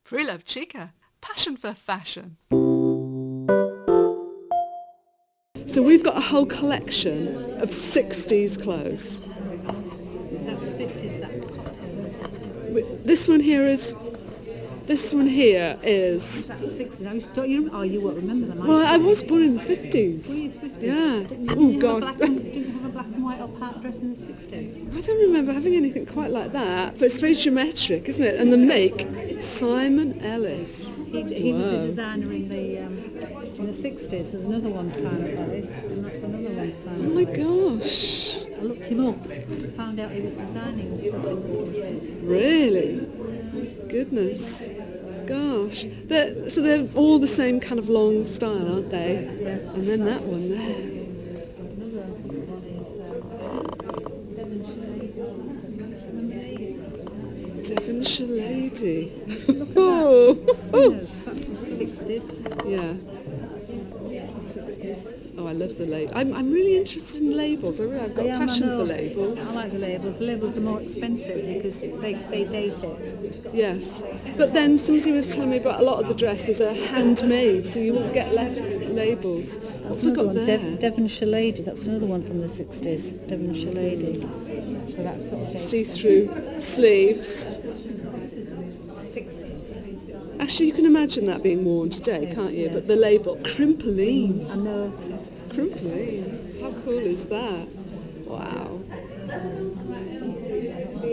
Preloved Chica, passion for fashion. So we've got a whole collection of 60s clothes. That's 50s, that cocktail. This one here is... That's 60s. You won't remember them. Well, I was born in the 50s. Were you 50s? Yeah. Didn't you have a black and white or part dress in the 60s? I don't remember having anything quite like that, but it's very geometric, isn't it? And the make, Simon Ellis. He was a designer in the 60s. There's another one signed up like this, and that's another one signed up. Oh my gosh. I looked him up, found out he was designing stuff in the 60s. Really? Goodness. Gosh. So they're all the same kind of long style, aren't they? Yes. And then that one there. Another one is Devonshire Lady. Look at Oh. that. Swingers, that's the 60s. Yeah. That's the 60s. Oh, I love the label. I'm really interested in labels. I've got a passion for labels. I like the labels. The labels are more expensive because they date it. Yes. But then somebody was telling me about a lot of the dresses are handmade, so you will get less labels. That's What have we another got one, there? Devonshire Lady. That's another one from the 60s. Devonshire Lady. So that's sort of dated. See-through sleeves. 60s. Actually, you can imagine that being worn today, can't you? Yeah. But the label, Crimpoline. I know. Crimpoline. How cool is that? Wow.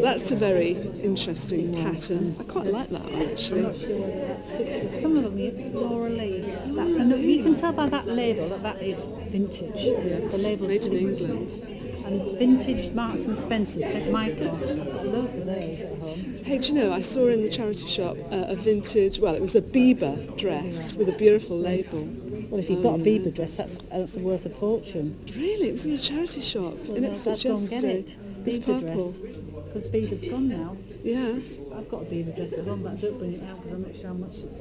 That's a very interesting pattern. I quite like that one, I'm actually. not sure whether that's 60s. Some of them, Laura Lee. That's you can tell by that label that is vintage. Yes, The label's made in different. England. And vintage Marks and Spencer, St Michael. I've got loads of those at home. Hey, do you know, I saw in the charity shop a vintage, well, it was a BIBA dress with a beautiful label. Well, if you've got a BIBA dress, that's worth a fortune. Really? It was in the charity shop. Well, in no, Ipswich go and get yesterday. it. It's BIBA purple. dress. Because BIBA's gone now. Yeah. I've got a BIBA dress at home, but I don't bring it out because I'm not sure how much it's.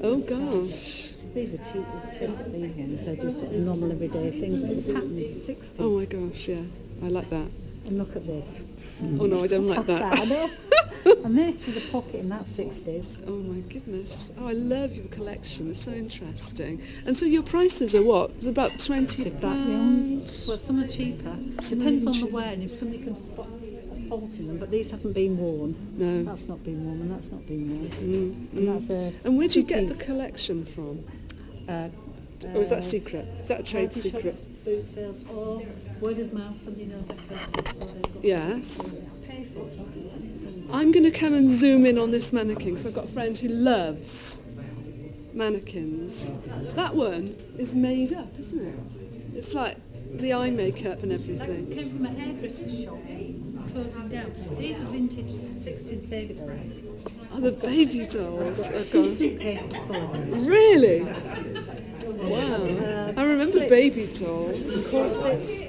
Oh, gosh. These are cheap as chips, these ones. They're just sort of normal everyday things, but the pattern is 60s. Oh, my gosh, yeah. I like that. And look at this. Oh, no, I don't like that. I know. And this with a pocket, and that's 60s. Oh, my goodness. Oh, I love your collection. It's so interesting. And so your prices are what? About £20? Well, some are cheaper. Some Depends are on the cheap. wear and if somebody can spot a fault in them, but these haven't been worn. No. That's not been worn, and that's not been worn. And that's a And where do you get the two-piece, collection from? Or is uh, that secret? Is that a trade charity secret? shops, boot sales, or word of mouth. Somebody knows that collected, so they've got Yes. pay for it. I'm going to come and zoom in on this mannequin because I've got a friend who loves mannequins. That one is made up, isn't it? It's like the eye makeup and That everything. came from a hairdresser's shop, closing down. These are vintage 60s baby dolls. Oh, the baby dolls. I've got I've two got- suitcases full of them. Really? Wow. I remember slips. baby dolls. Corsets.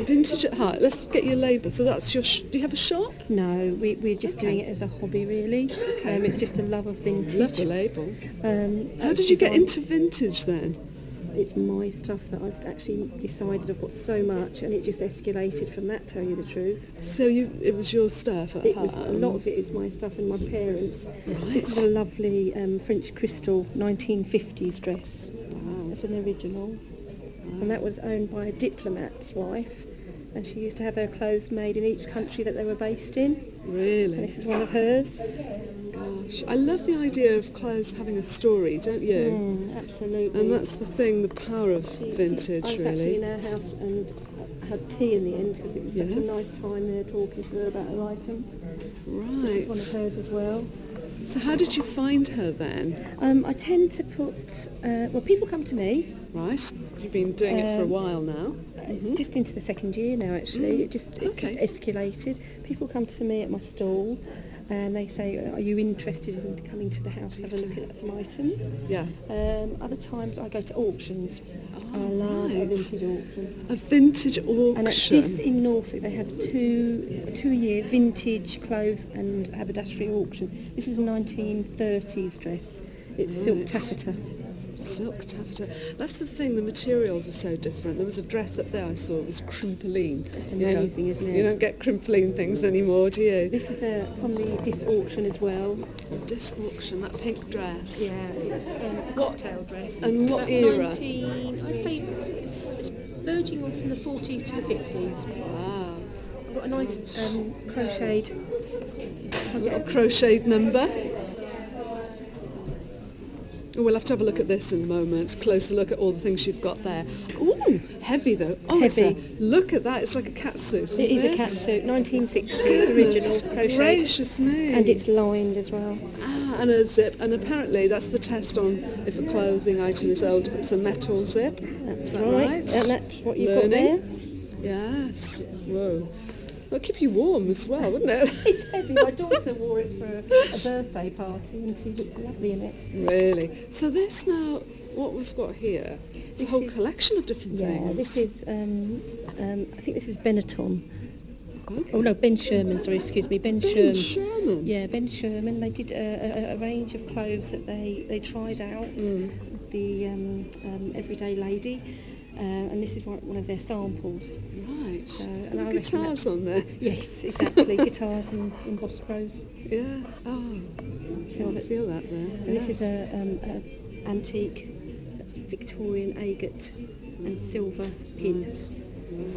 Vintage at heart. Let's get your label. So that's your... do you have a shop? No, we're just doing it as a hobby, really. It's just a love of vintage. Love the label. How How did you get into vintage then? It's my stuff that I've actually decided I've got so much, and it just escalated from that, tell you the truth. So it was your stuff at It heart? was a lot of it is my stuff and my parents. This is a lovely French crystal 1950s dress. Wow. It's an original, and that was owned by a diplomat's wife, and she used to have her clothes made in each country that they were based in. And Really? this is one of hers. Gosh. I love the idea of clothes having a story, don't you? Absolutely. And that's the thing, the power of vintage, I was actually in really. her house and had tea in the end because it was such a Yes. nice time there talking to her about her items. It's one of Right. hers as well. So how did you find her then? I tend to put, people come to me. Right. You've been doing it for a while now. It's just into the second year now, actually. It just Okay. escalated. People come to me at my stall and they say, are you interested in coming to the house to have a look at some items? Yeah. Other times I go to auctions. I love a right. vintage auction. A vintage And at auction. Dis in Norfolk, they have a two-year vintage clothes and haberdashery auction. This is a 1930s dress. It's silk Right. taffeta. Silk taffeta. That's the thing, the materials are so different. There was a dress up there I saw, it was crimpline. It's amazing, isn't it? You don't get crimpline things anymore, do you? This is from the disc auction as well. The disc auction, that pink dress. Yeah, it's a cocktail dress. And It's what about era? I'd say it's verging on from the 40s to the 50s. Wow. I've got a nice crocheted. A little crocheted number. Oh, we'll have to have a look at this in a moment. Closer look at all the things you've got there. Ooh, heavy though. Oh, Heavy. Look at that. It's like a cat suit. It is a cat suit, 1960s original crocheted. Gracious me. And it's lined as well. And a zip. And apparently that's the test on if a clothing item is old. If it's a metal zip. That's Is that right. And that's what you've got Learning. there. Yes. Whoa. It'll keep you warm as well, wouldn't it? It's heavy. My daughter wore it for a birthday party and she looked lovely in it. Really. So this now, what we've got here, it's a whole is- collection of different Yeah, things. this is, I think this is Benetton. Okay. Oh no, Ben Sherman, sorry, excuse me, Ben Ben Sherman. Sherman. Yeah, Ben Sherman. They did a range of clothes that they tried out. The Everyday Lady, and this is one of their samples. Right. So, And and I reckon guitars that's- on there. Yes, exactly. Guitars and Boss Pros. Yeah. Oh, Feel it. feel that there. And this is a antique. That's Victorian agate and silver pins.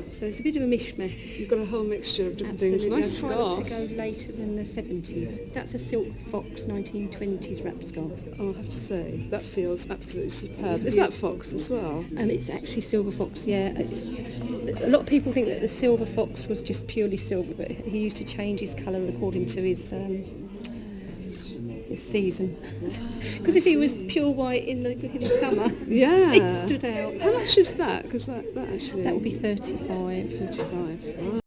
So it's a bit of a mishmash. You've got a whole mixture of different Absolutely. things. Nice I try not scarf. to go later than the 70s. That's a Silk Fox 1920s wrap scarf. Oh, I have to say, that feels absolutely superb. It's Is that fox as well? And it's actually Silver Fox, yeah. A lot of people think that the Silver Fox was just purely silver, but he used to change his colour according to his season. Because if he was pure white in the summer, Yeah. it stood out. How much is that? Because that actually... That would be 35. 35. Right.